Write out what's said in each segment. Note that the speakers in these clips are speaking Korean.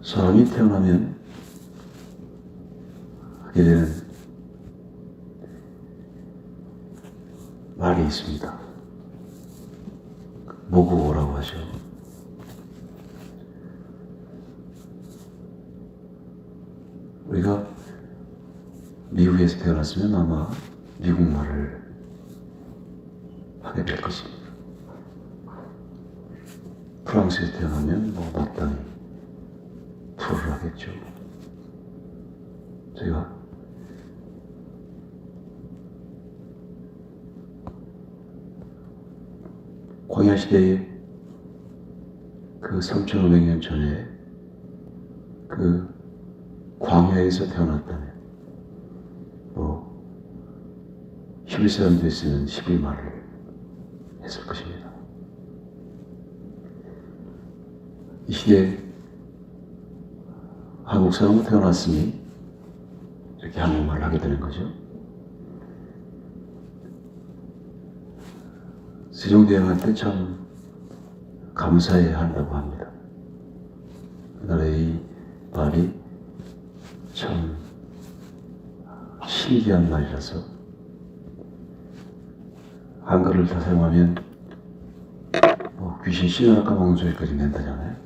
사람이 태어나면 하게 되는 말이 있습니다. 모국어라고 하죠. 우리가 미국에서 태어났으면 아마 미국 말을 하게 될 것입니다. 프랑스에서 태어나면 마땅히 프로를 하겠죠. 제가 광야 시대에 그 3,500년 전에 그 광야에서 태어났다면 히브리 사람 됐으면 11말을 했을 것입니다. 이 시대에 한국 사람으로 태어났으니 이렇게 한국말을 하게 되는 거죠. 세종대왕한테 참 감사해야 한다고 합니다. 우리나라의 이 말이 참 신기한 말이라서 한글을 다 사용하면 귀신 신을 까먹는 소리까지 낸다잖아요.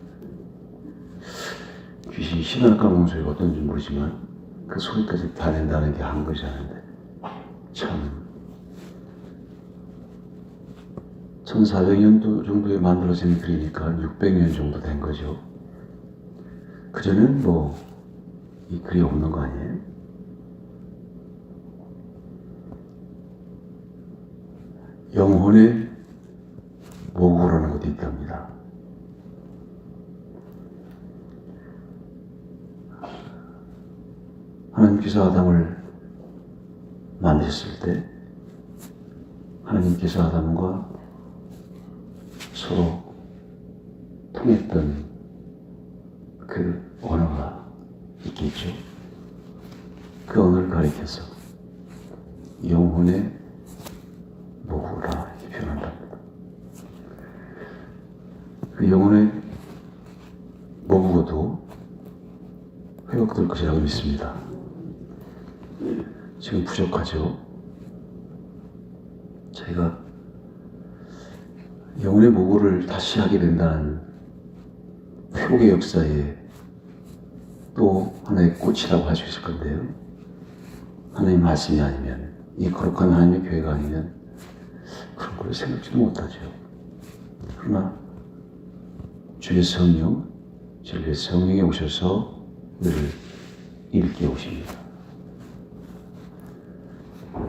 귀신 신을 까먹는 소리가 어떤지 모르지만 그 소리까지 다 낸다는 게 한글이라는데 참 1400년도 정도에 만들어진 글이니까 600년 정도 된 거죠. 그전엔 이 글이 없는 거 아니에요? 영혼의 모국어라는 것도 있답니다. 하나님께서 아담을 만드셨을 때 하나님께서 아담과 서로 통했던 그 언어가 있겠죠. 그 언어를 가리켜서 영혼의 모국어라 이렇게 표현한답니다. 그 영혼의 모국어도 회복될 것이라고 믿습니다. 지금 부족하죠. 저희가 영혼의 모국어를 다시 하게 된다는 회복의 역사에 또 하나의 꽃이라고 할 수 있을 건데요. 하나님 말씀이 아니면, 이 거룩한 하나님의 교회가 아니면 그런 걸 생각지도 못하죠. 그러나 주의 성령, 진리의 성령이 오셔서 우리를 일깨 오십니다.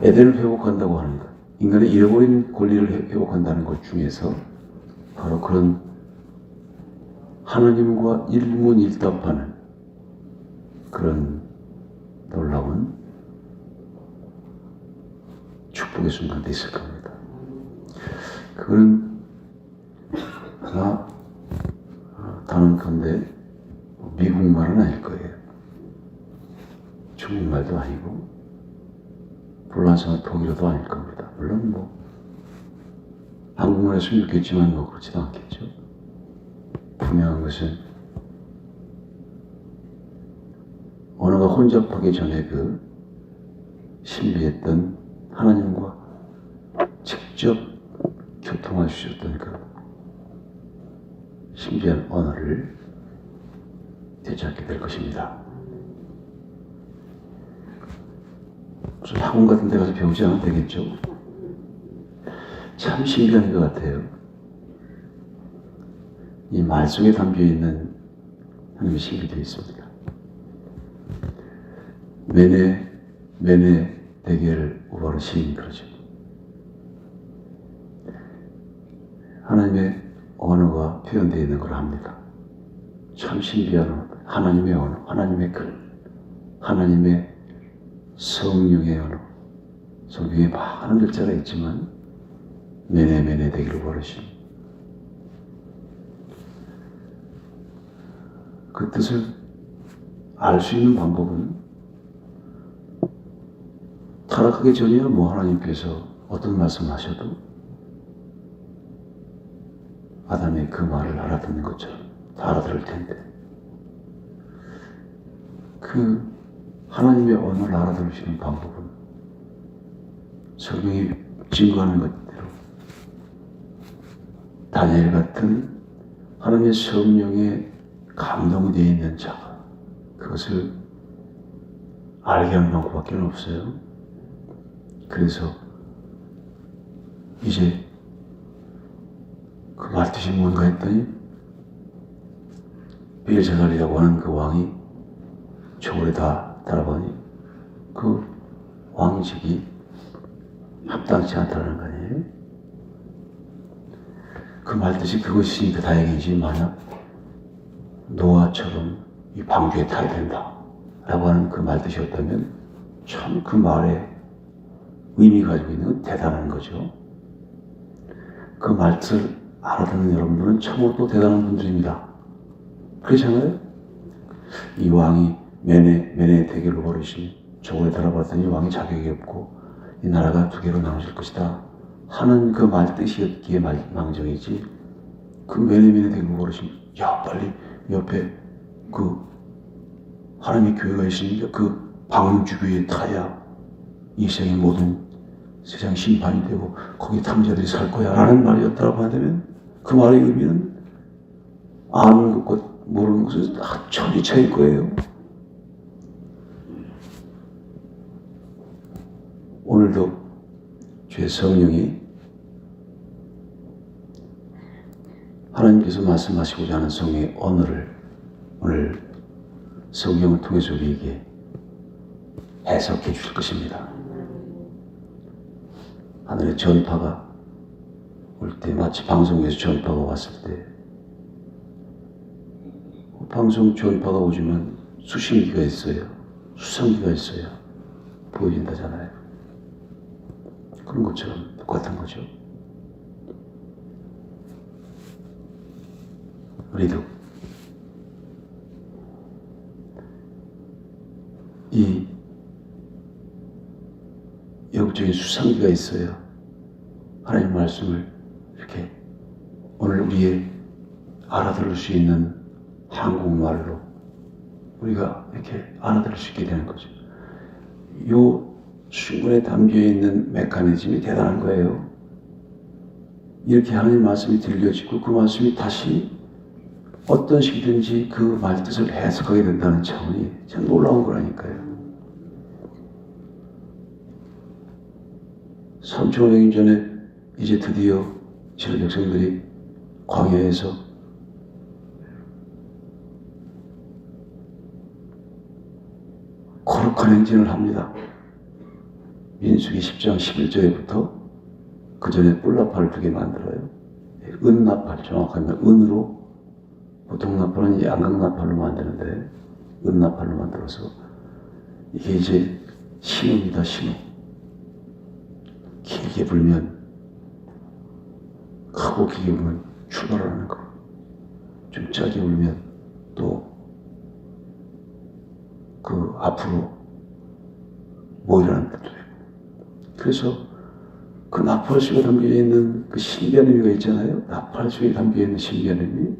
에덴을 회복한다고 하는 것, 인간의 잃어버린 권리를 회복한다는 것 중에서 바로 그런 하나님과 일문일답하는 그런 놀라운 축복의 순간도 있을 겁니다. 그거는 아마 단언컨대 미국말은 아닐 거예요. 중국말도 아니고 불란서나 독일어도 아닐 겁니다. 물론 한국말 했으면 좋겠지만 그렇지도 않겠죠. 분명한 것은 언어가 혼잡하기 전에 그 신비했던 하나님과 직접 교통할 수 있었던 그 신비한 언어를 되찾게 될 것입니다. 무슨 학원 같은 데 가서 배우지 않아도 되겠죠? 참 신기한 것 같아요. 이 말 속에 담겨있는 하나님의 신비들이 있습니다. 메네 대겔 우바르신 그러죠. 하나님의 언어가 표현되어 있는 걸 합니다. 참 신비한 언어. 하나님의 언어, 하나님의 글, 하나님의 성령의 언어. 성경에 많은 글자가 있지만 메네 대겔 우바르신 그 뜻을 알 수 있는 방법은 타락하기 전이야 하나님께서 어떤 말씀을 하셔도 아담의 그 말을 알아듣는 것처럼 다 알아들을 텐데 그 하나님의 언어를 알아들으시는 방법은 성경이 증거하는 것대로 다니엘 같은 하나님의 성령에 감동되어 있는 자가 그것을 알게 하는 방법밖에 없어요. 그래서 이제 그 말뜻이 뭔가 했더니 벨사살이라고 하는 그 왕이 저울에 다 달아보니 그 왕직이 합당치 않다는 거 아니에요? 그 말뜻이 그것이니까 다행이지, 만약 노아처럼 이 방주에 타야 된다 라고 하는 그 말뜻이었다면 참 그 말에 의미 가지고 있는 건 대단한 거죠. 그 말뜻을 알아듣는 여러분들은 참으로 또 대단한 분들입니다. 그렇잖아요? 이 왕이 메네 대결로 벌이신 저울에 달아봤더니 왕이 자격이 없고 이 나라가 두 개로 나눠질 것이다 하는 그 말뜻이었기에 망정이지, 그 메네 대결로 벌이신, 야 빨리 옆에 그 하나님의 교회가 있으니까 그 방주교에 타야 이 세상의 모든 세상 심판이 되고 거기 탕자들이 살 거야 라는 말이었다고 한다면 그 말의 의미는 아는 것과 모르는 것은 천이 차일 거예요. 오늘도 주의 성령이 하나님께서 말씀하시고자 하는 성령의 언어를 오늘 성경을 통해서 우리에게 해석해 주실 것입니다. 하늘의 전파가 올 때 마치 방송에서 전파가 왔을 때 방송 전파가 오지만 수신기가 있어요. 수상기가 있어요. 보여진다잖아요. 그런 것처럼 똑같은 거죠. 우리도 이 영적인 수상기가 있어요. 하나님 말씀을 이렇게 오늘 우리의 알아들을 수 있는 한국말로 우리가 이렇게 알아들을 수 있게 되는 거죠. 요 순간에 담겨있는 메커니즘이 대단한 거예요. 이렇게 하나님 말씀이 들려지고 그 말씀이 다시 어떤 식이든지 그 말뜻을 해석하게 된다는 차원이 참 놀라운 거라니까요. 3,500년 전에 이제 드디어 이스라엘 백성들이 광야에서 거룩한 행진을 합니다. 민수기 10장 11절부터 그 전에 뿔나팔을 2개 만들어요. 은나팔, 정확하면 은으로, 보통 나팔은 양각나팔로 만드는데 은나팔로 만들어서 이게 이제 신호입니다. 신호. 길게 불면, 크고 길게 불면 출발하는 거, 좀 짧게 불면 또 그 앞으로 모이라는 뜻도 되고. 그래서 그 나팔 속에 담겨있는 그 신비한 의미가 있잖아요. 나팔 속에 담겨있는 신비한 의미.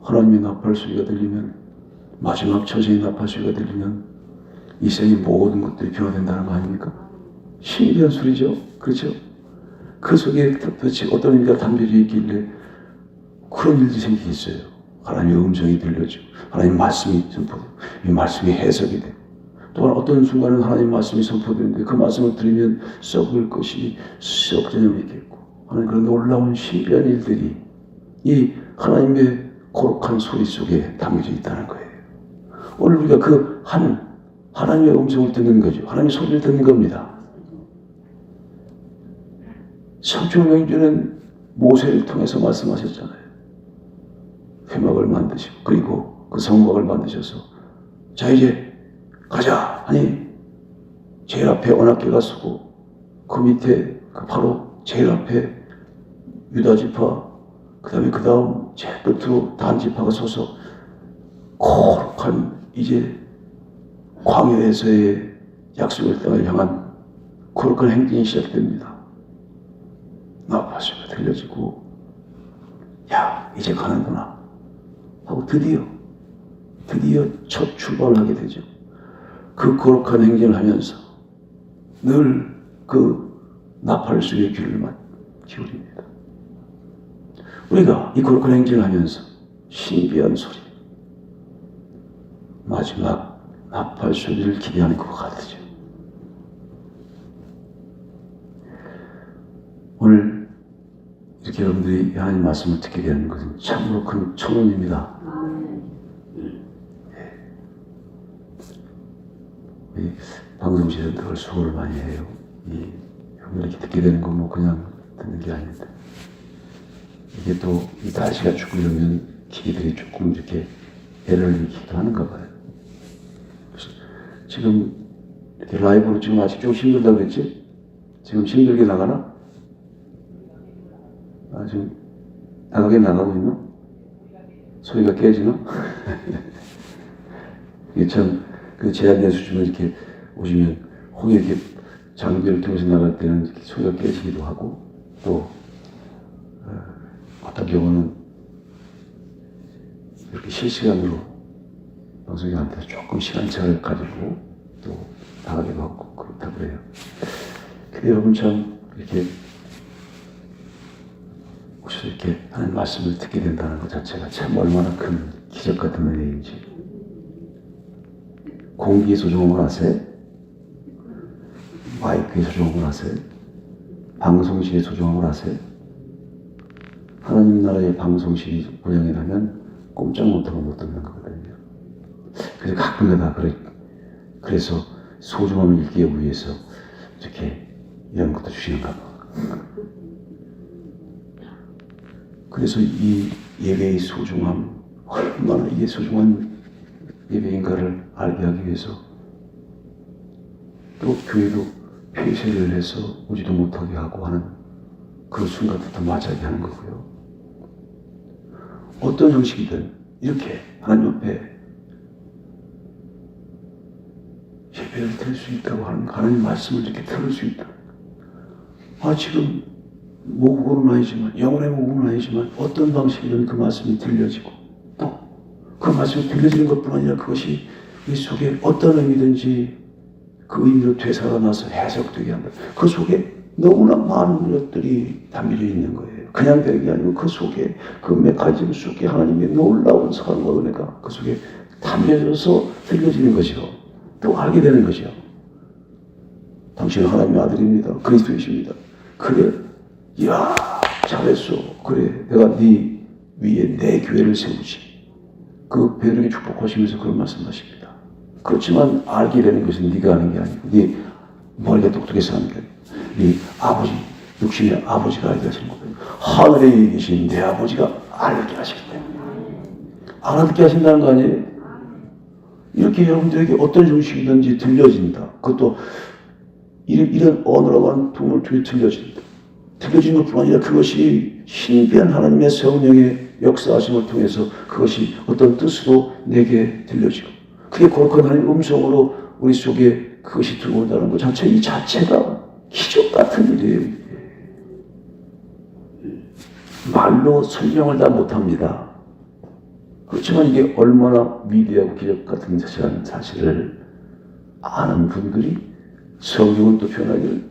하나님의 나팔 소리가 들리면, 마지막 처세의 나팔 소리가 들리면 이 세상의 모든 것들이 변화된다는 거 아닙니까? 신비한 소리죠. 그렇죠? 그 속에 도대체 어떤 의미가 담겨져 있길래 그런 일들이 생기겠어요. 하나님의 음성이 들려지고 하나님의 말씀이 선포되고 이 말씀이 해석이 되고 또한 어떤 순간은 하나님의 말씀이 선포되는데 그 말씀을 들으면 썩을 것이 썩전염이 있겠고 하는 그런 놀라운 신비한 일들이 이 하나님의 거룩한 소리 속에 담겨져 있다는 거예요. 오늘 우리가 그 하나님의 음성을 듣는 거죠. 하나님의 소리를 듣는 겁니다. 3,500년 전에는 모세를 통해서 말씀하셨잖아요. 회막을 만드시고 그리고 그 성막을 만드셔서 자 이제 가자 하니 제일 앞에 언약궤가 서고 그 밑에 그 바로 제일 앞에 유다지파 그 다음 제 끝으로 단지파가 서서 거룩한 이제 광야에서의 약속의 땅을 향한 거룩한 행진이 시작됩니다. 나팔소리가 들려지고 야 이제 가는구나 하고 드디어 드디어 첫 출발을 하게 되죠. 그 거룩한 행진을 하면서 늘 그 나팔수의 귀를 기울입니다. 우리가 이 거룩한 행진을 하면서 신비한 소리, 마지막 나팔 소리를 기대하는 것 같으죠. 오늘 이렇게 여러분들이 하나님 말씀을 듣게 되는 것은 참으로 큰 천운입니다. 이 방송실에서 늘 수고를 많이 해요. 여러분들 이렇게 듣게 되는 건 뭐 그냥 듣는 게 아닙니다. 이게 또 이 날씨가 추우려면 기기들이 조금 이렇게 애를 일으키기도 하는가 봐요. 그래서 지금 이렇게 라이브로 지금 아직 좀 힘들다고 그랬지? 지금 힘들게 나가나? 지금 나가긴 나가고 있나? 소리가 깨지나? 이게 참, 그 제한된 수준을 이렇게 오시면, 혹이 이렇게 장비를 통해서 나갈 때는 소리가 깨지기도 하고, 또, 어떤 경우는 이렇게 실시간으로 방송이 안 돼서 조금 시간차를 가지고 또 나가기도 하고 그렇다고 해요. 근데 여러분 참 이렇게 혹시 이렇게 하는 말씀을 듣게 된다는 것 자체가 참 얼마나 큰 기적 같은 은혜인지. 공기의 소중함을 아세요? 마이크의 소중함을 아세요? 방송실의 소중함을 아세요? 하나님 나라의 방송실이 고향이라면 꼼짝 못하고 못 듣는 거거든요. 그래서 가끔가다 그래서 소중함을 읽기 위해서 이렇게 이런 것도 주시는가 봐. 그래서 이 예배의 소중함, 얼마나 이게 소중한 예배인가를 알게 하기 위해서 또 교회도 폐쇄를 해서 오지도 못하게 하고 하는 그 순간부터 맞이하게 하는 거고요. 어떤 형식이든 이렇게 하나님 옆에 예배를 드릴 수 있다고 하는 하나님 말씀을 이렇게 들을 수 있다. 지금 모국어는 아니지만 영혼의 모국어는 아니지만 어떤 방식이든 그 말씀이 들려지고 또 그 말씀이 들려지는 것뿐 아니라 그것이 우리 속에 어떤 의미든지 그 의미로 되살아나서 해석되게 한다. 그 속에 너무나 많은 것들이 담겨져 있는 거예요. 그냥 되는 게 아니고 그 속에 그 메커니즘 속에 하나님의 놀라운 사랑과 은혜가 그 속에 담겨져서 들려지는 것이요. 또 알게 되는 것이요. 당신은 하나님의 아들입니다. 그리스도이십니다. 그래, 이야 잘했어. 그래, 내가 네 위에 내 교회를 세우지. 그 배령에 축복하시면서 그런 말씀하십니다. 그렇지만 알게 되는 것은 네가 아는 게 아니고 네 머리가 똑똑해서 하는 게 아니고 네 아버지, 육신의 아버지가 알게 하시는 거예요. 하늘에 계신 내 아버지가 알게 하시기 때문에 알아듣게 하신다는 거 아니에요? 이렇게 여러분들에게 어떤 형식이든지 들려진다. 그것도 이런 언어라고 하는 통을 통해 들려진다. 들려지는 것뿐 아니라 그것이 신비한 하나님의 성령의 역사하심을 통해서 그것이 어떤 뜻으로 내게 들려지고 그게 거룩한 하나님의 음성으로 우리 속에 그것이 들어온다는 것 자체 이 자체가 기적 같은 일이에요. 말로 설명을 다 못합니다. 그렇지만 이게 얼마나 위대하고 기적 같은 사실을 아는 분들이 성경은 또 표현하기를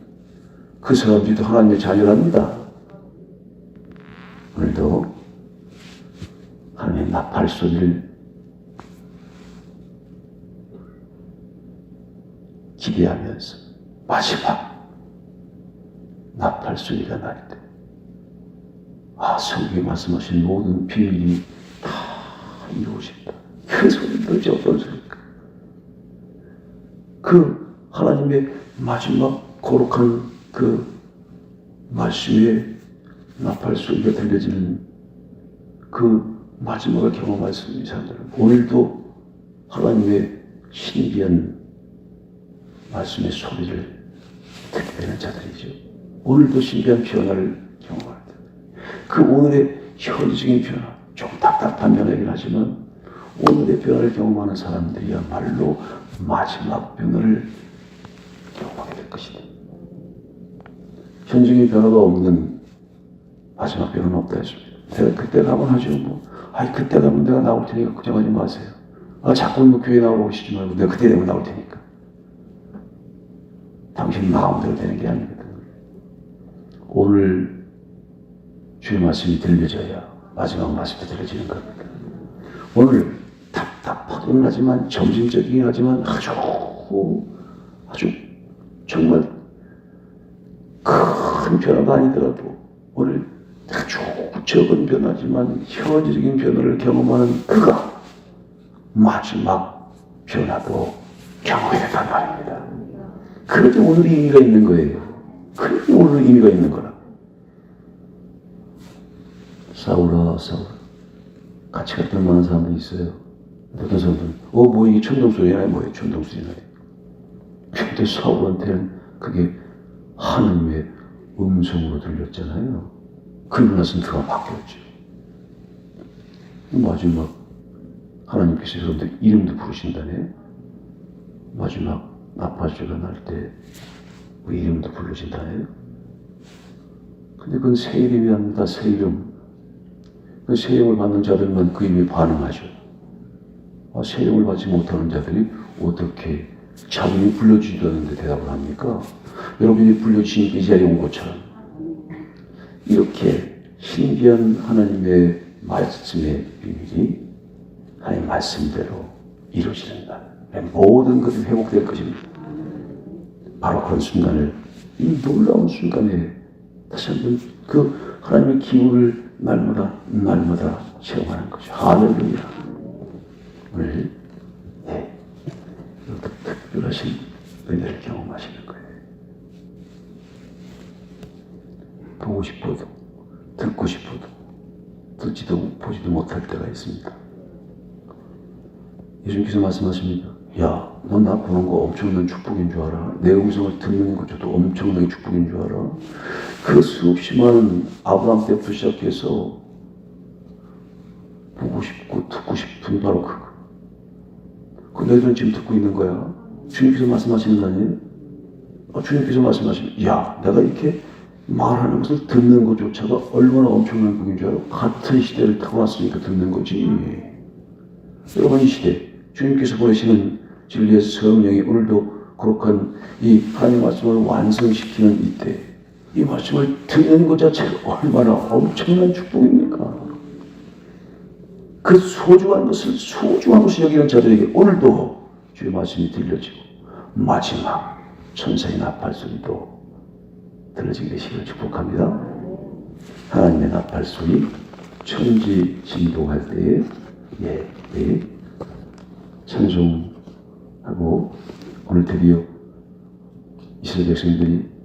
그 사람들도 하나님의 자녀랍니다. 오늘도 하나님의 나팔 소리를 기대하면서 마지막 나팔 소리가 날 때 성경에 말씀하신 모든 비밀이 다 이루어진다. 그 소리는 도대체 어떤 소리일까? 그 하나님의 마지막 거룩한 그 말씀의 나팔 소리가 들려지는 그 마지막을 경험할 수 있는 사람들은 오늘도 하나님의 신비한 말씀의 소리를 듣게 되는 자들이죠. 오늘도 신비한 변화를 경험할 때 그 오늘의 현실적인 변화, 조금 답답한 변화이긴 하지만 오늘의 변화를 경험하는 사람들이야말로 마지막 변화를 경험하게 될 것이다. 현실적인 변화가 없는 마지막 변화는 없다 했습니다. 내가 그때 가면 하죠. 그때 가면 내가 나올 테니까 걱정하지 마세요. 자꾸 뭐 교회 나오시지 말고 내가 그때 되면 나올 테니까. 당신 마음대로 되는 게 아니거든. 오늘 주의 말씀이 들려져야 마지막 말씀도 들려지는 겁니다. 오늘 답답하긴 하지만 점진적이긴 하지만 아주 정말 큰 변화가 아니더라도 오늘 아주 적은 변화지만 현실적인 변화를 경험하는 그가 마지막 변화도 경험이 된단 말입니다. 그렇게 오늘 의미가 있는 거예요. 그렇게 오늘 의미가 있는 거라. 사울아 같이 갔던 많은 사람들이 있어요. 어떤 사람들은 뭐 이게 천둥소리나 뭐예요 천둥소리나. 근데 사울한테는 그게 하나님의 음성으로 들렸잖아요. 그러고 나서 그가 바뀌었죠. 마지막 하나님께서 여러분들 이름도 부르신다네. 마지막 나팔소리가 날 때 그 이름도 불러진다네요. 근데 그건 새 이름이 아닙니다. 새 이름. 그 새 이름을 받는 자들만 그 이름에 반응하죠. 새 이름을 받지 못하는 자들이 어떻게 자기이 불러주지도 않는데 대답을 합니까? 여러분이 불러주신 이 자리에 온 것처럼 이렇게 신비한 하나님의 말씀의 비밀이 하나님의 말씀대로 이루어지는 날 모든 것이 회복될 것입니다. 바로 그런 순간을 이 놀라운 순간에 다시 한번 그 하나님의 기운을 날마다 체험하는 거죠. 할렐루야. 오늘 특별하신 은혜를 경험하시는 거예요. 보고 싶어도 듣고 싶어도 듣지도 보지도 못할 때가 있습니다. 예수님께서 말씀하십니다. 야, 넌 나 보는 거 엄청난 축복인 줄 알아? 내 음성을 듣는 것조차도 엄청나게 축복인 줄 알아? 그 수없이 많은 아브라함 때부터 시작해서 보고 싶고 듣고 싶은 바로 그거. 그 너희들은 지금 듣고 있는 거야. 주님께서 말씀하시는 거 아니에요? 주님께서 말씀하시면 야, 내가 이렇게 말하는 것을 듣는 것조차가 얼마나 엄청난 복인 줄 알아? 같은 시대를 타고났으니까 듣는 거지. 여러분 이 시대 주님께서 보내시는 진리의 성령이 오늘도 거룩한 이 하나님의 말씀을 완성시키는 이때 이 말씀을 듣는 것 자체가 얼마나 엄청난 축복입니까? 그 소중한 것을 여기는 자들에게 오늘도 주의 말씀이 들려지고 마지막 천사의 나팔소리도 들려지게 되시기를 축복합니다. 하나님의 나팔소리 천지 진동할 때에 찬송하고 오늘 드디어 이스라엘 백성들이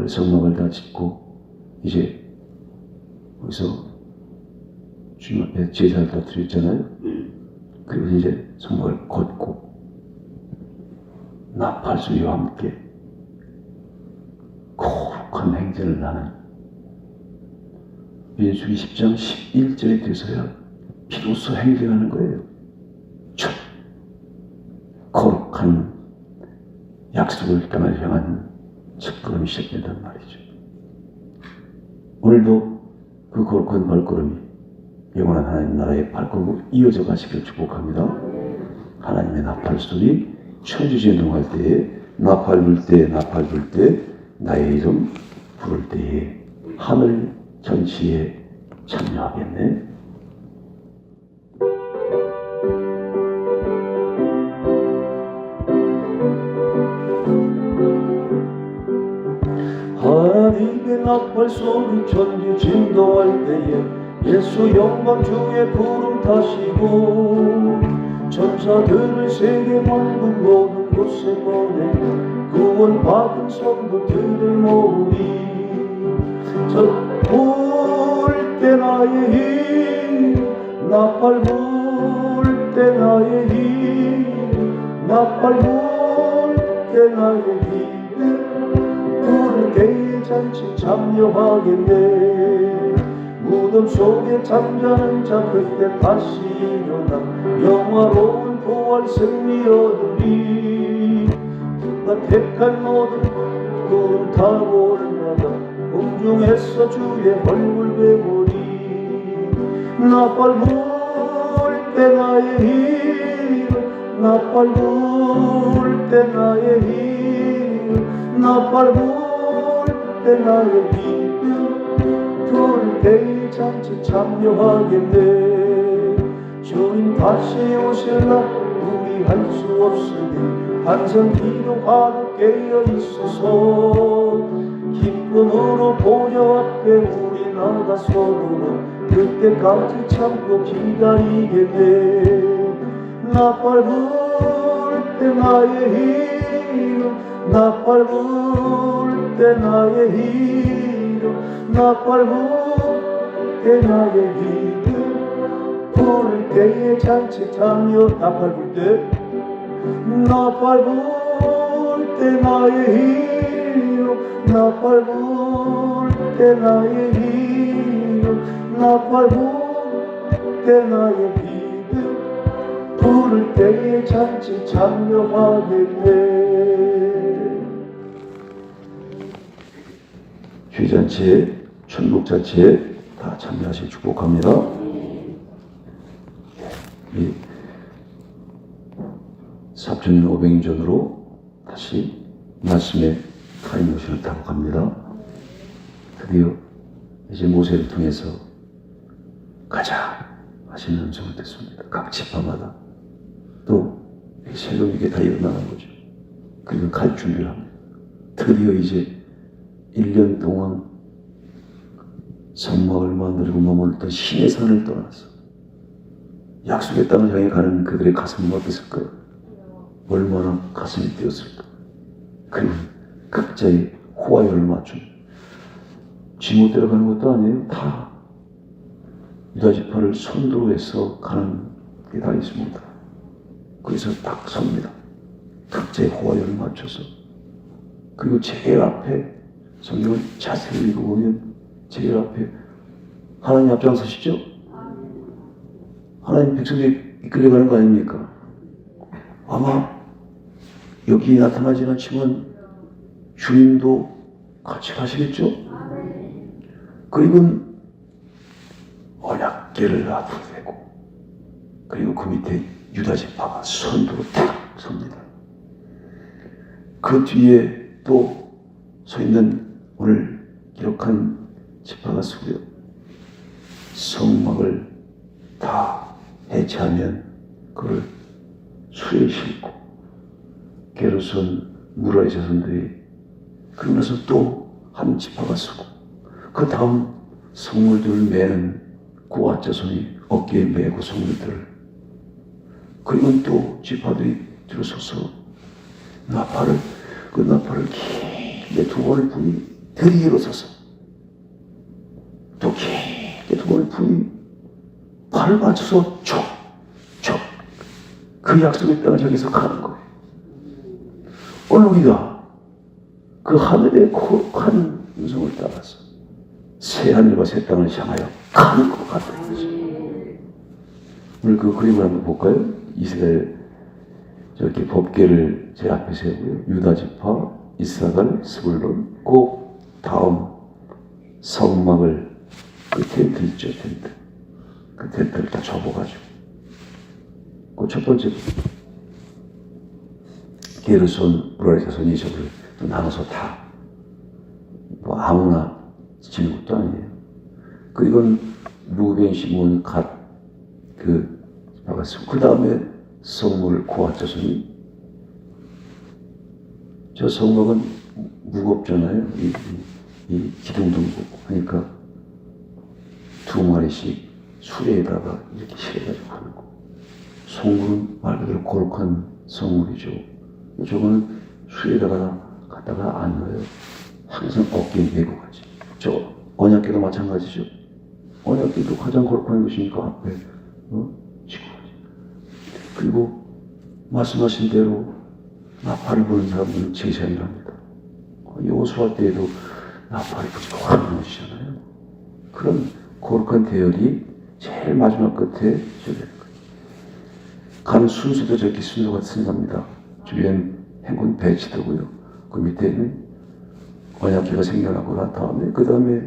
성막을 다 짓고 이제 거기서 주님 앞에 제사를 다 드렸잖아요. 그리고 이제 성막을 걷고 나팔소리와 함께 거룩한 행진을 나는 민수기 10장 11절에 돼서야 비로소 행진하는 거예요. 첫 거룩한 약속을 향한 첫걸음이 시작된단 말이죠. 오늘도 그 거룩한 발걸음이 영원한 하나님 나라의 발걸음으로 이어져 가시기를 축복합니다. 하나님의 나팔소리 천지진동할 때에 나팔 불 때 나의 이름 부를 때에 하늘 전치에 참여하겠네. 하나님의 나팔소리 천지 진동할 때에 예수 영광 주의 부름 타시고 천사들을 세계 만국 모든 곳에 보내 구원받은 성도들을 모으리. 불 때 나의 힘 나팔 불 때 나의 힘 나팔 불 때 나의 힘 부를 때에 잔치 참여하겠네. 무덤 속에 잠자는 자 그때 다시 일어나 영화로운 부활 승리 얻으리. 그가 택한 모든 구름 타고 올라가 공중에서 주의 얼굴 배우리. 나팔 불 때 나의 힘 나팔 불 때 나의 힘 나팔 불 때 나의 믿음 부를 때에 잔치 참여하겠네. 주님 다시 오실라 우리 할 수 없으니 항상 기도하고 깨어있소서. 기쁨으로 보좌 앞에 우리 나가서는 그때까지 참고 기다리겠네. 나팔 불 때 나의 힘 나팔 불 때 나의 힘 나팔 불 때 나의 힘 부를 때에 잔치 참여. 나팔 불 때 나팔 불 때 나의 힘 나팔 불 때 나의 힘 나팔 불 때 나의 믿음 부를 때에 잔치 참여하겠네. 주일잔치에 천국잔치에 다 참여하시 축복합니다. 이 4,500년 500년 전으로 다시 말씀의 타임머신을 타고 갑니다. 드디어 이제 모세를 통해서 가자 하시는 음성을 듣습니다. 각 지파마다 또 새로운 게 다 일어나는 거죠. 그리고 갈 준비를 합니다. 드디어 이제 1년 동안 성막을 만들고 머물렀던 신의 산을 떠나서 약속의 땅을 향해 가는 그들의 가슴은 어땠을까요? 얼마나 가슴이 뛰었을까? 그리고 각자의 호화열을 맞춘 지못대로 가는 것도 아니에요. 다 유다 지파를 선두로 해서 가는 게 다 있습니다. 그래서 딱 섭니다. 각자의 호화열을 맞춰서. 그리고 제일 앞에 성경을 자세히 읽어보면 제일 앞에 하나님 앞장서시죠? 하나님 백성들이 이끌려가는 거 아닙니까? 아마 여기 나타나지 않지만 주님도 같이 가시겠죠? 그리고 언약궤를 앞으로 대고 그리고 그 밑에 유다 지파가 선두로 탁 섭니다. 그 뒤에 또 서 있는 오늘 기록한 지파가 서고요. 성막을 다 해체하면 그걸 수레에 싣고 게르손 무라의 자손들이 그러고 나서 또 한 지파가 서고 그 다음 성물들을 매는 고앗 자손이 어깨에 메고 성물들을 그리고 또 지파들이 들어서서 그 나팔을 길게 두 번을 부니 들이 일어서서 또 길게 두 번을 부니 발을 맞춰서 그 약속의 땅을 향해서 가는 거예요. 오늘 우리가 그 하늘의 거룩한 음성을 따라서 새 하늘과 새 땅을 향하여 가는 것 같다는 거죠. 오늘 그 그림을 한번 볼까요? 이스라엘 저렇게 법궤를 제 앞에 세우고요. 유다 지파, 이사갈, 스불론, 꼭 다음 성막을 그 텐트 있죠, 텐트. 그 텐트를 다 접어가지고 그 첫 번째 게르손, 무라리 자손이 저를 또 나눠서 다 뭐 아무나 지는 것도 아니에요. 그리고 루벤, 시몬, 갓 그 나갔어. 그 다음에 성물 고앗 자손이 저 성막은 무겁잖아요. 이 기둥도 무겁고 하니까 두 마리씩 수레에다가 이렇게 실어가지고 하는 거. 성물은 말 그대로 거룩한 성물이죠. 저거는 수레에다가 갖다가 안 넣어요. 항상 어깨에 메고 가지. 저 언약궤도 마찬가지죠. 언약궤도 가장 거룩한 것이니까 앞에 지고 가지. 그리고 말씀하신 대로 나팔을 부는 사람들은 제사장이랍니다. 요수할 때에도 나팔이 부지고 하는 것이잖아요. 그런 거룩한 대열이 제일 마지막 끝에 있어야 되는 거예요. 가는 순서도 저렇게 순서가 생각합니다. 주변 행군 배치되고요. 그 밑에는 언약궤가 생겨나고 난 다음에 그 다음에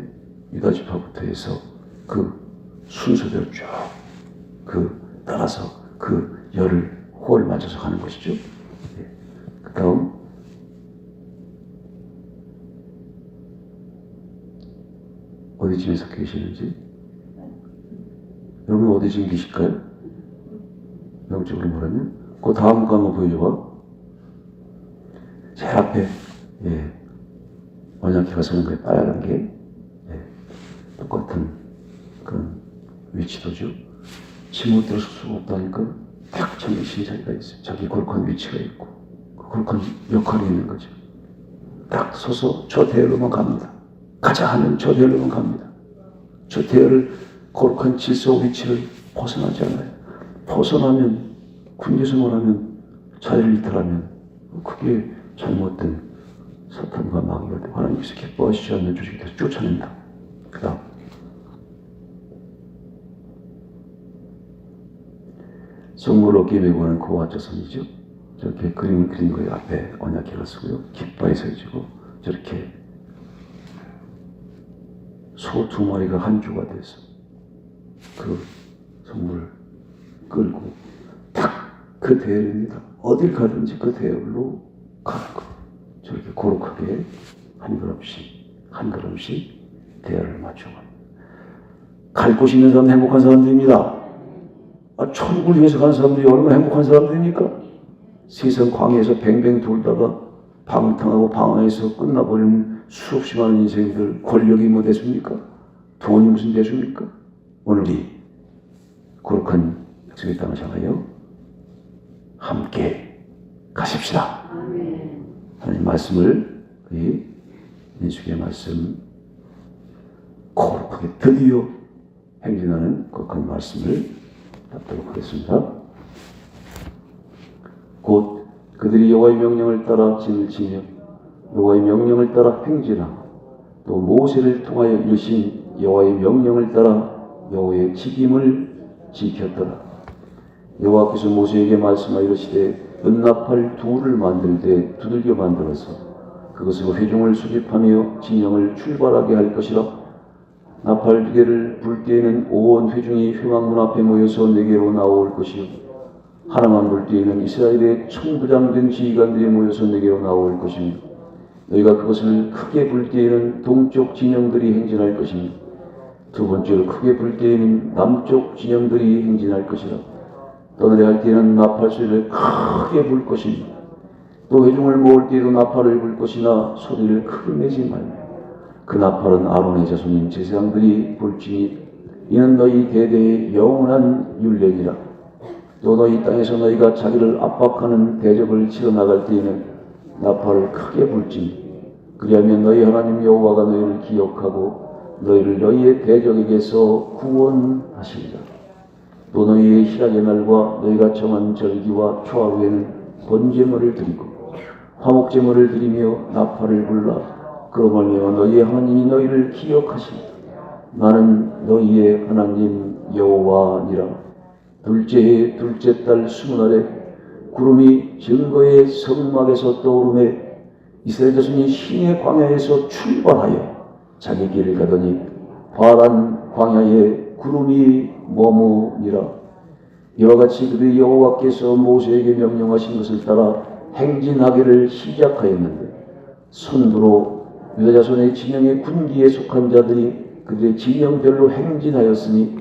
유다 지파부터 해서 그 순서대로 쭉 그 따라서 그 열을 호를 맞춰서 가는 것이죠. 그 다음 어디쯤에서 계시는지 여러분 어디쯤 계실까요? 영적으로 말하면 그 다음 거 한번 보여줘봐. 제 앞에 언약궤가 서는 거에 빨간 게 똑같은 그런 위치도죠. 지못 들어설 수가 없다니까 딱 정해진 자리가 있어요. 자기 거룩한 위치가 있고 그 거룩한 역할이 있는 거죠. 딱 서서 저 대열로만 갑니다. 가자 하면 저 대열로만 갑니다. 저 대열을 거룩한 질서 위치를 벗어나지 않아요. 벗어나면 군대생활 하면 자리를 이탈하면 그게 잘못된 사탄과 마귀가 되고 하나님께서 기뻐하시지 않는 조직에서 쫓아낸다. 그 다음 성물 어깨에 메고 가는 고와 자손이죠. 저렇게 그림을 그린 거예요. 앞에 언약궤가 서고요. 깃발이 서지고 저렇게 소 2마리가 한 주가 돼서 그 성물을 끌고 딱 그 대열입니다. 어딜 가든지 그 대열로 가는 거예요. 저렇게 고룩하게 한 걸음씩 대열을 맞춰갑니다. 갈 곳이 있는 사람 행복한 사람들입니다. 천국을 위해서 가는 사람들이 얼마나 행복한 사람들입니까? 세상 광야에서 뱅뱅 돌다가 방탕하고 방황해서 끝나버리는 수없이 많은 인생들, 권력이 뭐 됐습니까? 돈이 무슨 됐습니까? 오늘 이 거룩한 약속의 땅을 향하여 함께 가십시다. 하나님 말씀을 이 민수기의 말씀 거룩하게 드디어 행진하는 거룩한 말씀을 답도록 하겠습니다. 곧 그들이 여호와의 명령을 따라 진을 치며 여호와의 명령을 따라 행진하고 또 모세를 통하여 이르신 여호와의 명령을 따라 여호와의 직임을 지켰더라. 여호와께서 모세에게 말씀하여 이르시되 은나팔 2를 만들되 두들겨 만들어서 그것으로 회중을 수집하며 진영을 출발하게 할 것이라. 나팔 2개를 불 때에는 온 회중이 회막문 앞에 모여서 내게로 나올 것이요 하나만 불 때에는 이스라엘의 천부장된 지휘관들이 모여서 내게로 나올 것이며 너희가 그것을 크게 불 때에는 동쪽 진영들이 행진할 것이며 두 번째로 크게 불 때에는 남쪽 진영들이 행진할 것이라. 떠나려 할 때에는 나팔 소리를 크게 불 것이며 또 회중을 모을 때에도 나팔을 불 것이나 소리를 크게 내지 말며 그 나팔은 아론의 자손인 제사장들이 불지니 이는 너희 대대의 영원한 율례니라. 또 너희 땅에서 너희가 자기를 압박하는 대적을 치러 나갈 때에는 나팔을 크게 불지니 그리하면 너희 하나님 여호와가 너희를 기억하고 너희를 너희의 대적에게서 구원하시리라. 또 너희의 희락의 날과 너희가 정한 절기와 초하 후에는 번제물을 드리고 화목제물을 드리며 나팔을 불라 그로 말미암아 너희의 하나님이 너희를 기억하시리라. 나는 너희의 하나님 여호와니라. 둘째 해 둘째 달 20날에 구름이 증거의 성막에서 떠오르매 이스라엘 자손이 신의 광야에서 출발하여 자기 길을 가더니 파란 광야에 구름이 머무니라. 이와 같이 그들이 여호와께서 모세에게 명령하신 것을 따라 행진하기를 시작하였는데 선두로 유다 자손의 진영의 군기에 속한 자들이 그들의 진영별로 행진하였으니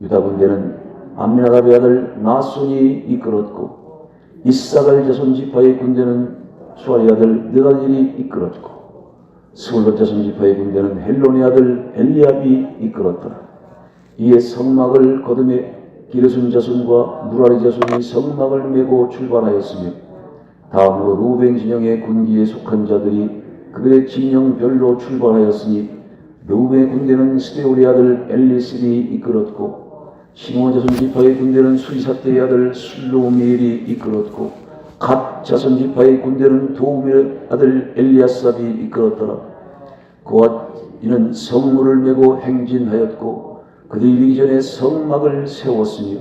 유다 군대는 암미나답의 아들 나손이 이끌었고 이사갈 자손 지파의 군대는 수아리 아들 느다넬이 이끌었고 스불롯 자손 지파의 군대는 헬론의 아들 엘리압이 이끌었더라. 이에 성막을 거두매 기르손 자손과 무라리 자손이 성막을 메고 출발하였으며 다음으로 루벤 진영의 군기에 속한 자들이 그들의 진영별로 출발하였으니 루벤의 군대는 스데울의 아들 엘리스리 이끌었고 시므온 자손 지파의 군대는 수리사대의 아들 슬로미엘이 이끌었고 갓 자손 지파의 군대는 도움의 아들 엘리아삽이 이끌었더라. 그와 이는 성물을 메고 행진하였고 그들이 이르기 전에 성막을 세웠으며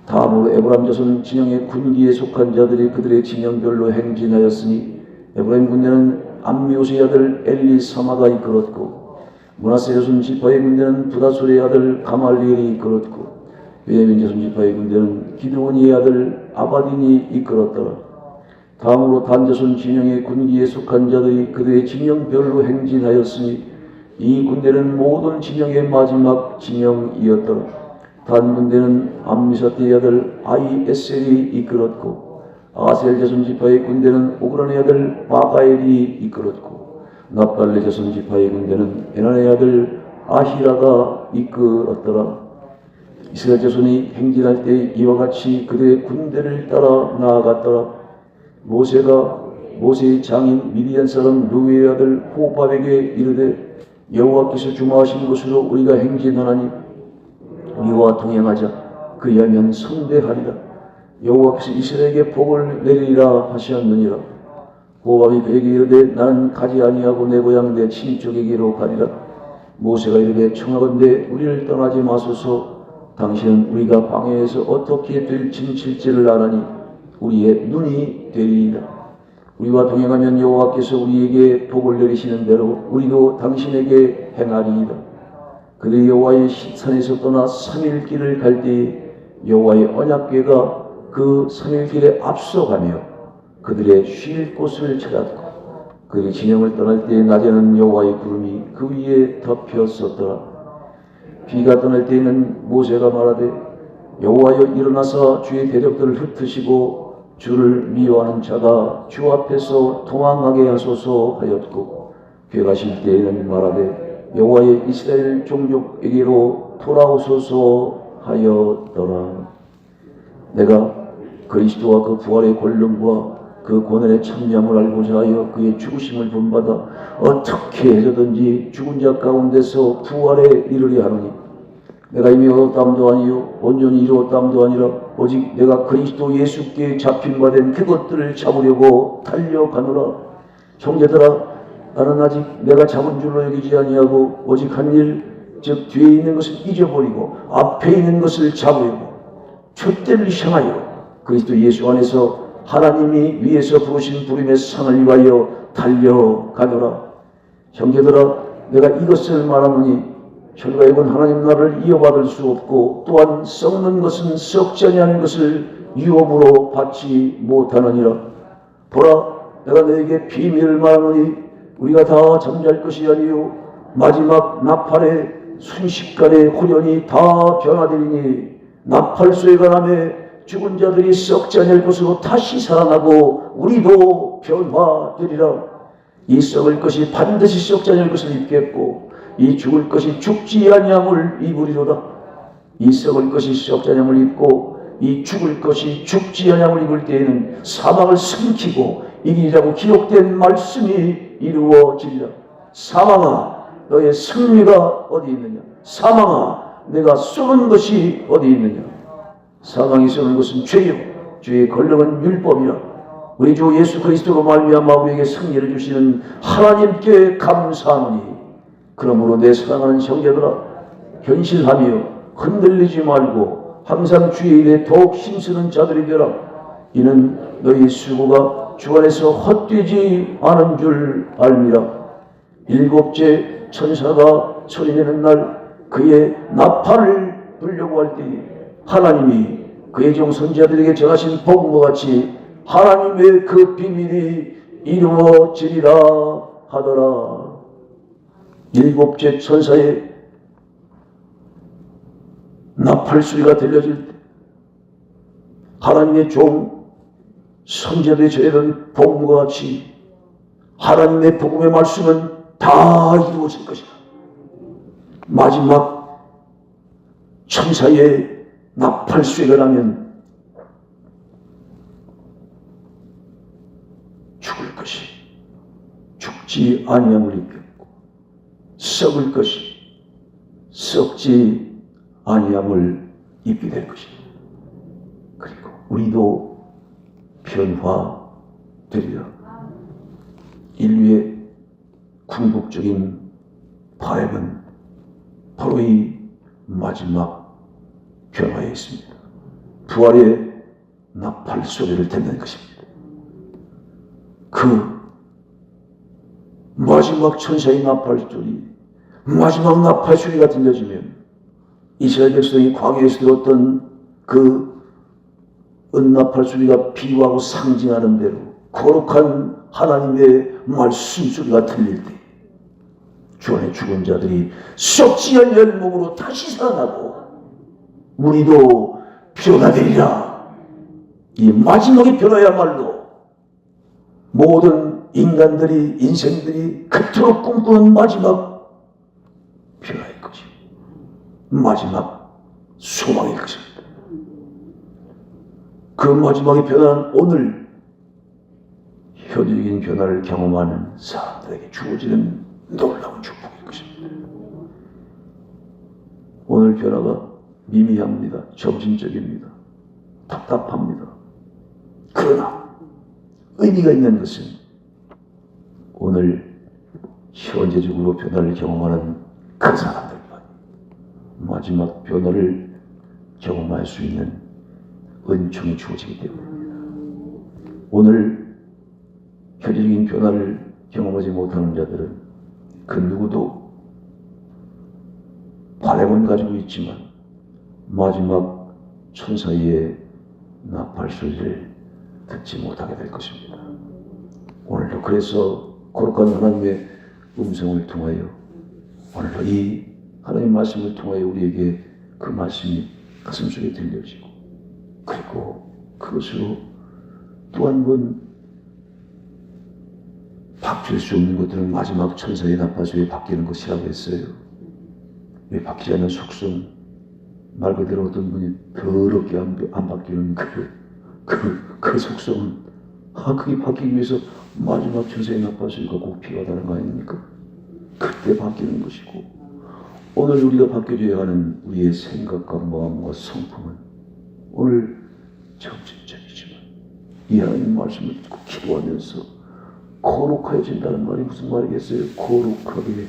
다음으로 에브라임 자손 진영의 군기에 속한 자들이 그들의 진영별로 행진하였으니 에브라임 군대는 암미오스의 아들 엘리사마가 이끌었고 므낫세 자손 지파의 군대는 부다솔의 아들 가말리엘이 이끌었고 베냐민 자손지파의 군대는 기드온의 아들 아바딘이 이끌었더라. 다음으로 단자손 진영의 군기에 속한 자들이 그들의 진영별로 행진하였으니 이 군대는 모든 진영의 마지막 진영이었더라. 단 군대는 암미사대의 아들 아이에셀이 이끌었고 아셀 자손지파의 군대는 오그란의 아들 바가엘이 이끌었고 납달리 자손지파의 군대는 에난의 아들 아히라가 이끌었더라. 이스라엘 자손이 행진할 때 이와 같이 그들의 군대를 따라 나아갔더라. 모세의 장인 미디안 사람 루의 아들 호밥에게 이르되 여호와께서 주마하신 곳으로 우리가 행진하나니 우리와 동행하자. 그리하면 선대하리라. 여호와께서 이스라엘에게 복을 내리리라 하시었느니라. 호밥이 그에게 이르되 나는 가지 아니하고 내 고향 내 친족에게로 가리라. 모세가 이르되 청하건대 우리를 떠나지 마소서. 당신은 우리가 방해에서 어떻게 될 진실지를 아나니 우리의 눈이 되리이다. 우리와 동행하면 여호와께서 우리에게 복을 내리시는 대로 우리도 당신에게 행하리이다. 그들이 여호와의 산에서 떠나 3일 길을 갈 때에 여호와의 언약궤가 그 3일 길에 앞서가며 그들의 쉴 곳을 찾았고 그들이 진영을 떠날 때에 낮에는 여호와의 구름이 그 위에 덮였었더라. 비가 떠날 때에는 모세가 말하되 여호와여 일어나사 주의 대적들을 흩으시고 주를 미워하는 자가 주 앞에서 도망하게 하소서 하였고 귀가실 때에는 말하되 여호와의 이스라엘 종족에게로 돌아오소서 하였더라. 내가 그리스도와 그 부활의 권능과 그 고난의 참여함을 알고자 하여 그의 죽으심을 본받아 어떻게 해서든지 죽은 자 가운데서 부활에 이르려 하노니 내가 이미 얻었담도 아니요 온전히 이루었담도 아니라 오직 내가 그리스도 예수께 잡힌 바 된 그것들을 잡으려고 달려가노라. 형제들아 나는 아직 내가 잡은 줄로 여기지 아니하고 오직 한 일 즉 뒤에 있는 것을 잊어버리고 앞에 있는 것을 잡으려고 촛대를 향하여 그리스도 예수 안에서 하나님이 위에서 부르신 부름의 상을 위하여 달려가노라. 형제들아 내가 이것을 말하노니 결과에는 하나님 나라를 이어받을 수 없고 또한 썩는 것은 썩지 아니하는 것을 유업으로 받지 못하느니라. 보라 내가 너에게 비밀을 말하노니 우리가 다 잠잘 것이 아니요 마지막 나팔의 순식간에 호련히 다 변화되리니 나팔소에 관함에 죽은 자들이 썩지 아니할 것으로 다시 살아나고 우리도 변화되리라. 이 썩을 것이 반드시 썩지 아니할 것을 입겠고 이 죽을 것이 죽지 아니함을 입으리로다. 이 썩을 것이 썩지 아니함을 입고 이 죽을 것이 죽지 아니함을 입을 때에는 사망을 삼키고 이기리라고 기록된 말씀이 이루어지리라. 사망아 너의 승리가 어디 있느냐. 사망아 내가 쏘는 것이 어디 있느냐. 사망이 쏘는 것은 죄요 죄의 권능은 율법이라. 우리 주 예수 그리스도로 말미암아 우리에게 승리를 주시는 하나님께 감사하노니 그러므로 내 사랑하는 형제들아 현실하며 흔들리지 말고 항상 주의 일에 더욱 힘쓰는 자들이 되라. 이는 너희 수고가 주 안에서 헛되지 않은 줄 알미라. 일곱째 천사가 소리내는 날 그의 나팔을 불려고 할 때에 하나님이 그의 종 선지자들에게 전하신 복음과 같이 하나님의 그 비밀이 이루어지리라 하더라. 일곱째 천사의 나팔 소리가 들려질 때 하나님의 종 선지자들이 전하던 복음과 같이 하나님의 복음의 말씀은 다 이루어질 것이다. 마지막 천사의 나팔 소리가 나면 죽을 것이 죽지 아니함을 입겠고 썩을 것이 썩지 아니함을 입게 될 것입니다. 그리고 우리도 변화되리라. 인류의 궁극적인 파행은 바로 이 마지막 변화에 있습니다. 부활의 나팔 소리를 듣는 것입니다. 그 마지막 천사의 나팔 소리, 마지막 나팔 소리가 들려지면 이스라엘 백성이 광야에서 들었던 그 은나팔 소리가 비유하고 상징하는 대로 거룩한 하나님의 말씀 소리가 들릴 때 주 안에 죽은 자들이 썩지 않는 몸으로 다시 살아나고 우리도 변화되리라. 이 마지막의 변화야말로 모든 인간들이 인생들이 그토록 꿈꾸는 마지막 변화일 것이고 마지막 소망일 것입니다. 그 마지막의 변화는 오늘 현실적인 변화를 경험하는 사람들에게 주어지는 놀라운 축복일 것입니다. 오늘 변화가 미미합니다. 점진적입니다. 답답합니다. 그러나 의미가 있는 것은 오늘 현재적으로 변화를 경험하는 그 사람들만 마지막 변화를 경험할 수 있는 은총이 주어지기 때문입니다. 오늘 현재적인 변화를 경험하지 못하는 자들은 그 누구도 바람은 가지고 있지만 마지막 천사의 나팔 소리를 듣지 못하게 될 것입니다. 오늘도 그래서 거룩한 하나님의 음성을 통하여 오늘도 이 하나님 말씀을 통하여 우리에게 그 말씀이 가슴속에 들려지고 그리고 그것으로 또 한 번 바뀔 수 없는 것들은 마지막 천사의 나팔소리에 바뀌는 것이라고 했어요. 왜 바뀌지 않는 속성, 말 그대로 어떤 분이 더럽게 안 바뀌는 그 속성은 그게 바뀌기 위해서 마지막 천사의 나팔소리가 꼭 필요하다는 거 아닙니까? 그때 바뀌는 것이고 오늘 우리가 바뀌어져야 하는 우리의 생각과 마음과 성품은 오늘 점진적이지만 이 하나님 말씀을 듣고 기도하면서 거룩해진다는 말이 무슨 말이겠어요? 거룩하게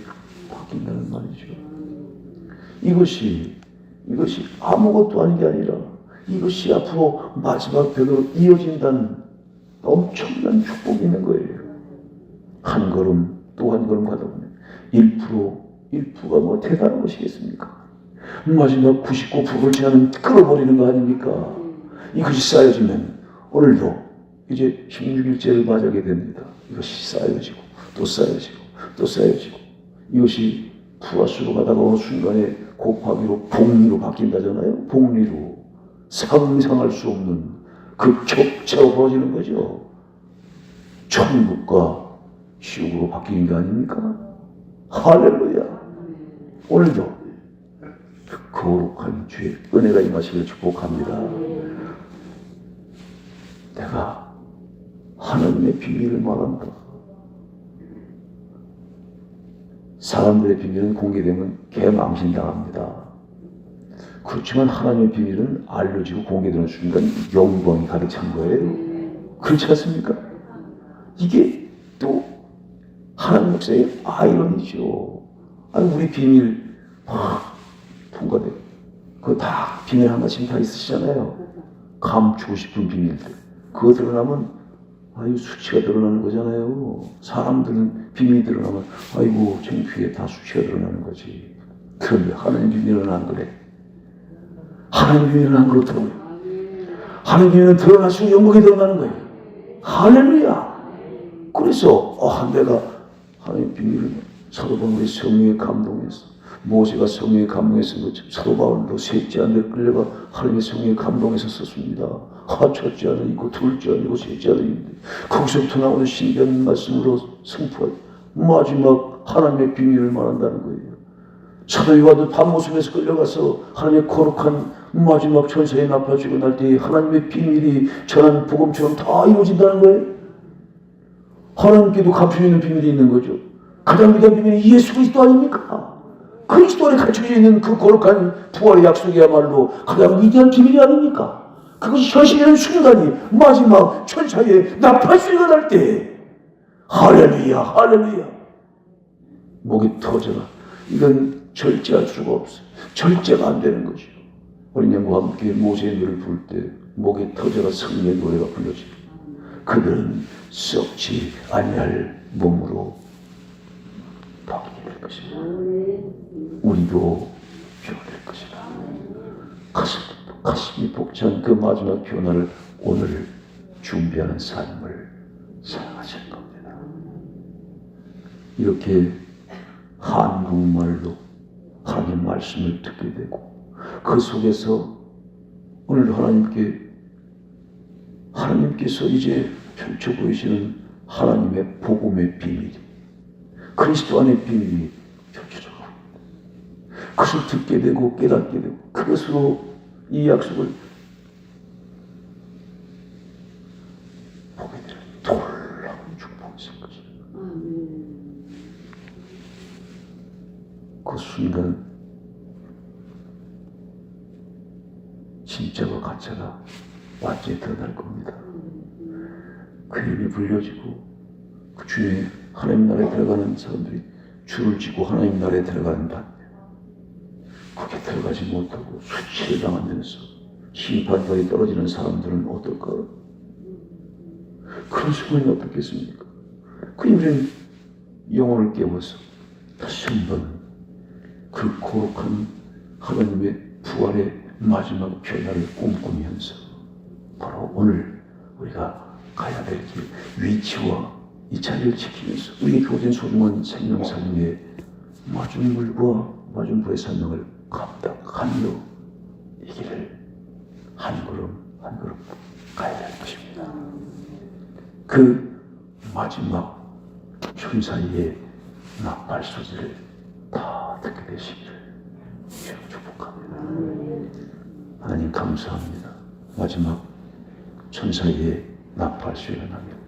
바뀐다는 말이죠. 이것이 아무것도 아닌 게 아니라 이것이 앞으로 마지막 변으로 이어진다는 엄청난 축복이 있는 거예요. 한 걸음 또 한 걸음 가다 보면 1%가 뭐 대단한 것이겠습니까? 마지막 99%를 지나면 끌어버리는 거 아닙니까? 이것이 쌓여지면 오늘도 이제 16일째를 맞이하게 됩니다. 이것이 쌓여지고 또 쌓여지고 또 쌓여지고 이것이 플러스로 가다가 어느 순간에 곱하기로 복리로 바뀐다잖아요. 복리로 상상할 수 없는 그 격차가 벌어지는 거죠. 천국과 지옥으로 바뀌는 게 아닙니까? 할렐루야. 오늘도 그 거룩한 주의 은혜가 임하시길 축복합니다. 내가 하나님의 비밀을 말한다. 사람들의 비밀은 공개되면 개망신당합니다. 그렇지만 하나님의 비밀은 알려지고 공개되는 순간 영광이 가득 찬 거예요. 그렇지 않습니까? 이게 또 하나님 역사의 아이러니죠. 아니 우리 비밀 통과돼. 그거 다 비밀 하나씩 다 있으시잖아요. 감추고 싶은 비밀들. 그거 드러나면 수치가 드러나는 거잖아요. 사람들은 비밀이 드러나면 아이고 창피해 다 수치가 드러나는 거지. 그런데 하나님 비밀은 안 그래. 하나님 비밀은 안 그렇다고요. 하나님 비밀은 드러날수록 영광이 드러나는 거예요. 할렐루야. 그래서 내가 하나님 비밀을 사도 바울의 성령의 감동에서 모세가 성령의 감동에서 사도 바울도 셋째 안에 끌려가 하나님의 성령의 감동에서 썼습니다. 첫째 안에 있고 둘째 안에 있고 셋째 안에 있는데 거기서부터 나오는 신비한 말씀으로 선포할 마지막 하나님의 비밀을 말한다는 거예요. 사도 요한도 밤모습에서 끌려가서 하나님의 거룩한 마지막 천사의 나팔소리가 날 때 하나님의 비밀이 전한 복음처럼 다 이루어진다는 거예요. 하나님께도 감추어 있는 비밀이 있는 거죠. 가장 위대한 비밀이 예수 그리스도 아닙니까? 그리스도 안에 갖춰져 있는 그 거룩한 부활의 약속이야말로 가장 위대한 비밀이 아닙니까? 그것이 현실되는 순간이 마지막 천사의 나팔소리가 날 때 할렐루야 할렐루야 목이 터져라. 이건 절제할 수가 없어요. 절제가 안 되는 거죠. 어린 양과 함께 모세의 노래를 부를 때 목이 터져라 성령의 노래가 불러집니다. 그들은 썩지 아니할 몸으로 바뀌게 될 것이다. 우리도 변화될 것이다. 가슴이 벅찬 그 마지막 변화를 오늘 준비하는 삶을 사용하실 겁니다. 이렇게 한국말로 하나님 말씀을 듣게 되고 그 속에서 오늘 하나님께서 이제 펼쳐 보이시는 하나님의 복음의 비밀, 그리스도 안의 비밀이 펼쳐져 가고 그것을 듣게 되고 깨닫게 되고 그것으로 이 약속을 보게 되는 놀라운 축복이 있을 것입니다. 그 순간 진짜와 가짜가 완전히 드러날 겁니다. 그 이름이 불려지고 그 주님의 하나님 나라에 들어가는 사람들이 줄을 지고 하나님 나라에 들어가는 반면 거기에 들어가지 못하고 수치를 당하면서 심판까지 떨어지는 사람들은 어떨까? 그런 순간이 어떻겠습니까? 그 우리는 영혼을 깨워서 다시 한번 그 거룩한 하나님의 부활의 마지막 변화를 꿈꾸면서 바로 오늘 우리가 가야 될 길, 위치와 이 자리를 지키면서 우리에게 주어진 소중한 생명 삶의 마중물과 마중불의 사명을 감당하며 이 길을 한 걸음 한 걸음 가야 될 것입니다. 그 마지막 천사의 나팔 소리를 다 듣게 되시기를 축복합니다. 하나님 감사합니다. 마지막 천사의 나팔 소리가 나며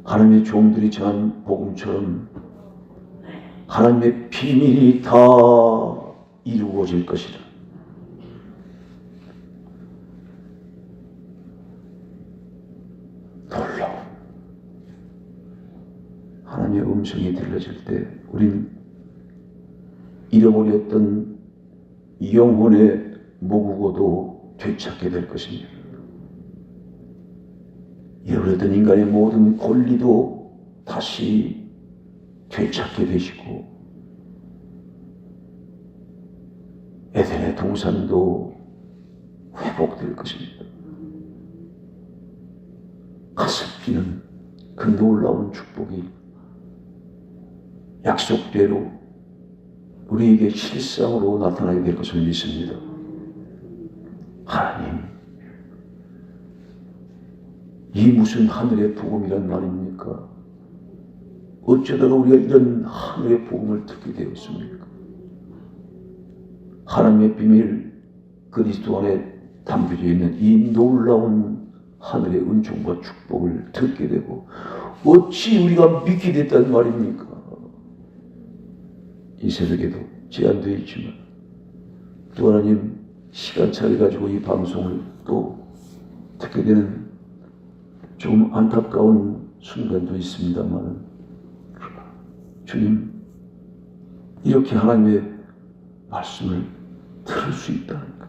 하나님의 종들이 전한 복음처럼 하나님의 비밀이 다 이루어질 것이라. 놀라운 하나님의 음성이 들려질 때 우린 잃어버렸던 영혼의 모국어도 되찾게 될 것입니다. 잃어버렸던 인간의 모든 권리도 다시 되찾게 되시고 에덴의 동산도 회복될 것입니다. 가슴 뛰는 그 놀라운 축복이 약속대로 우리에게 실상으로 나타나게 될 것을 믿습니다. 하나님, 이 무슨 하늘의 복음이란 말입니까? 어쩌다가 우리가 이런 하늘의 복음을 듣게 되었습니까? 하나님의 비밀, 그리스도 안에 담겨져 있는 이 놀라운 하늘의 은총과 축복을 듣게 되고 어찌 우리가 믿게 됐단 말입니까? 이 새벽에도 제한되어 있지만 또 하나님 시간차를 가지고 이 방송을 또 듣게 되는 좀 안타까운 순간도 있습니다만 주님, 이렇게 하나님의 말씀을 들을 수 있다는 것,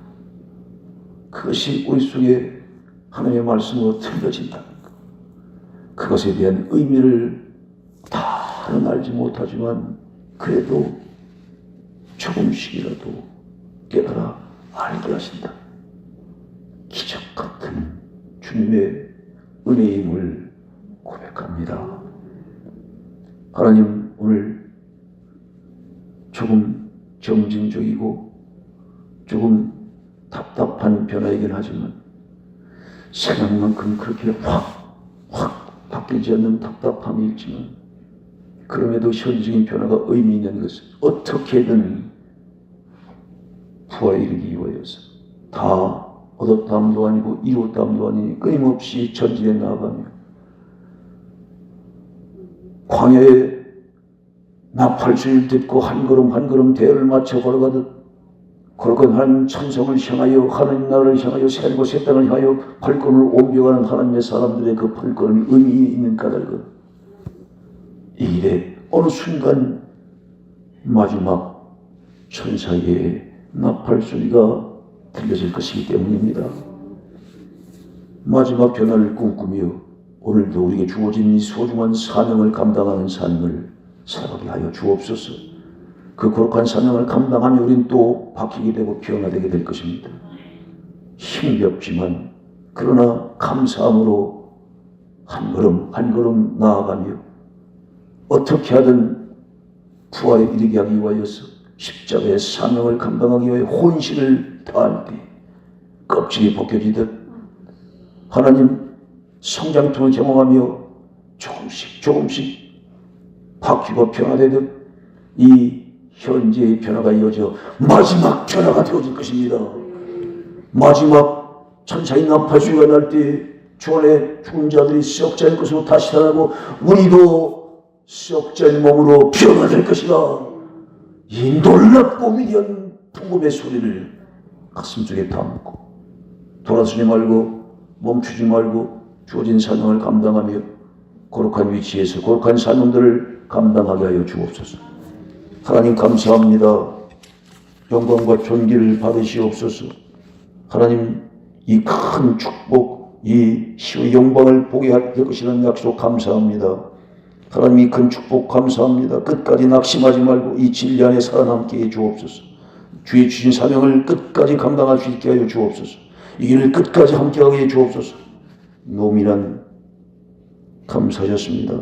그것이 우리 속에 하나님의 말씀으로 들려진다는 것, 그것에 대한 의미를 다는 알지 못하지만 그래도 조금씩이라도 깨달아 알게 하신다. 기적 같은 주님의 은혜임을 고백합니다. 하나님, 오늘 조금 점진적이고 조금 답답한 변화이긴 하지만 생각만큼 그렇게 확 바뀌지 않는 답답함이 있지만 그럼에도 현실적인 변화가 의미 있는 것은 어떻게든 부활에 이르기 위하여서 다 얻었담도 아니고 이뤘담도 아니니 끊임없이 전진해 나아가며 광야에 나팔소리를 듣고 한 걸음 한 걸음 대열을 맞춰 걸어가듯 거룩한 하나님 천성을 향하여 하나님 나라를 향하여 새하늘과 새 땅을 향하여 발걸음을 옮겨가는 하나님의 사람들의 그 발걸음이 의미 있는 까닭은 이 일에 어느 순간 마지막 천사의 나팔소리가 들려질 것이기 때문입니다. 마지막 변화를 꿈꾸며 오늘도 우리에게 주어진 이 소중한 사명을 감당하는 삶을 살아가게 하여 주옵소서. 그 거룩한 사명을 감당하며 우린 또 바뀌게 되고 변화되게 될 것입니다. 힘겹지만 그러나 감사함으로 한 걸음 한 걸음 나아가며 어떻게 하든 부활에 이르게 하기 위하여서 십자가의 사명을 감당하기 위해 혼신을 다할 때 껍질이 벗겨지듯 하나님 성장통을 경험하며 조금씩 바뀌고 변화되듯 이 현재의 변화가 이어져 마지막 변화가 되어질 것입니다. 마지막 천사의 나팔소리가 날 때 주 안에 죽은 자들이 썩자의 것으로 다시 살아나고 우리도 썩자의 몸으로 변화될 것이다. 이 놀랍고 위대한 풍금의 소리를 가슴속에 담고 돌아서지 말고 멈추지 말고 주어진 사명을 감당하며 거룩한 위치에서 거룩한 사명들을 감당하게 하여 주옵소서. 하나님 감사합니다. 영광과 존귀를 받으시옵소서. 하나님 이 큰 축복 이 시의 영광을 보게 할 것이라는 약속 감사합니다. 하나님 이 큰 축복 감사합니다. 끝까지 낙심하지 말고 이 진리 안에 살아남게 해 주옵소서. 주의 주신 사명을 끝까지 감당할 수 있게 하여 주옵소서. 이 길을 끝까지 함께하게 해 주옵소서. 노미란 감사하셨습니다.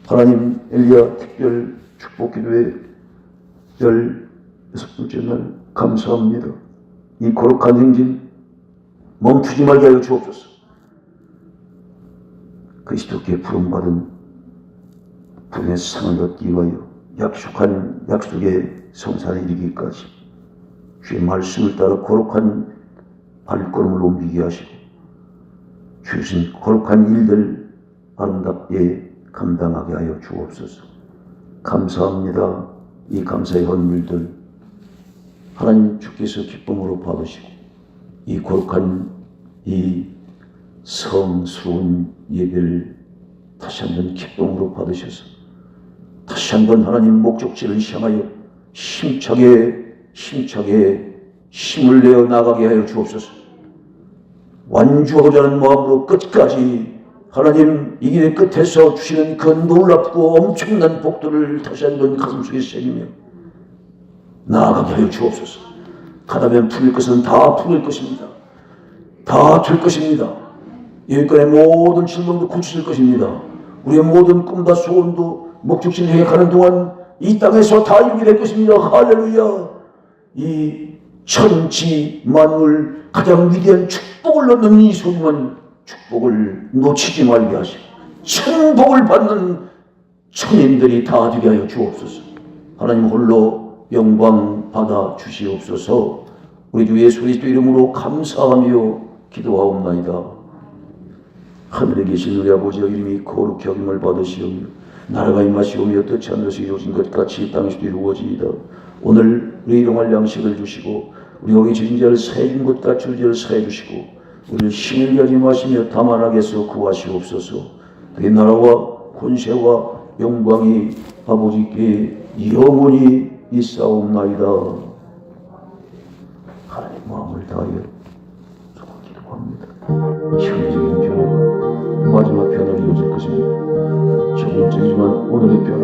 하나님 엘리야 특별 축복 기도회 16번째 날 감사합니다. 이 거룩한 행진 멈추지 말게 하여 주옵소서. 그리스도께 부름받은 부름의 상을 얻기 위하여 약속한 약속의 성산에 이르기까지 주의 말씀을 따라 거룩한 발걸음을 옮기게 하시고 주신 거룩한 일들 아름답게 감당하게 하여 주옵소서. 감사합니다. 이 감사의 헌물들 하나님 주께서 기쁨으로 받으시고 이 거룩한 이 성스러운 예배를 다시 한번 기쁨으로 받으셔서 다시 한번 하나님 목적지를 향하여 힘차게 힘을 내어 나가게 하여 주옵소서. 완주하고자 하는 마음으로 끝까지 하나님 이 길의 끝에서 주시는 그 놀랍고 엄청난 복들을 다시 한번 가슴속에 새기며 나아가게 하여 주옵소서. 가다면 풀릴 것은 다 풀릴 것입니다. 다 될 것입니다. 여기까지 모든 질병도 고쳐질 것입니다. 우리의 모든 꿈과 소원도 목적지를 향해 가는 동안 이 땅에서 다 이루게 될 것입니다. 할렐루야. 이 천지 만물 가장 위대한 축복을 얻는 이 소중한 축복을 놓치지 말게 하시고 천복을 받는 천인들이 다 되게 하여 주옵소서. 하나님 홀로 영광 받아 주시옵소서. 우리 주 예수 그리스도 이름으로 감사하며 기도하옵나이다. 하늘에 계신 우리 아버지의 이름이 거룩히 여김을 받으시오며 나라가 임하시오며 뜻이 하늘에서 이루어진 것 같이 이 땅에서도 이루어지이다. 오늘 우리 일용할 양식을 주시고 우리 여기 지은 자를 사해준 것 같이 우리 죄를 사해 주시고 우리를 힘을 가지 마시며 다만 악에서 구하시옵소서. 그의 나라와 권세와 영광이 아버지께 영원히 있사옵나이다. 하나님 마음을 다하여 기도합니다. 현재적인 변화가 마지막 변화를 이루어질 것입니다. 조금적이지만 오늘의 변화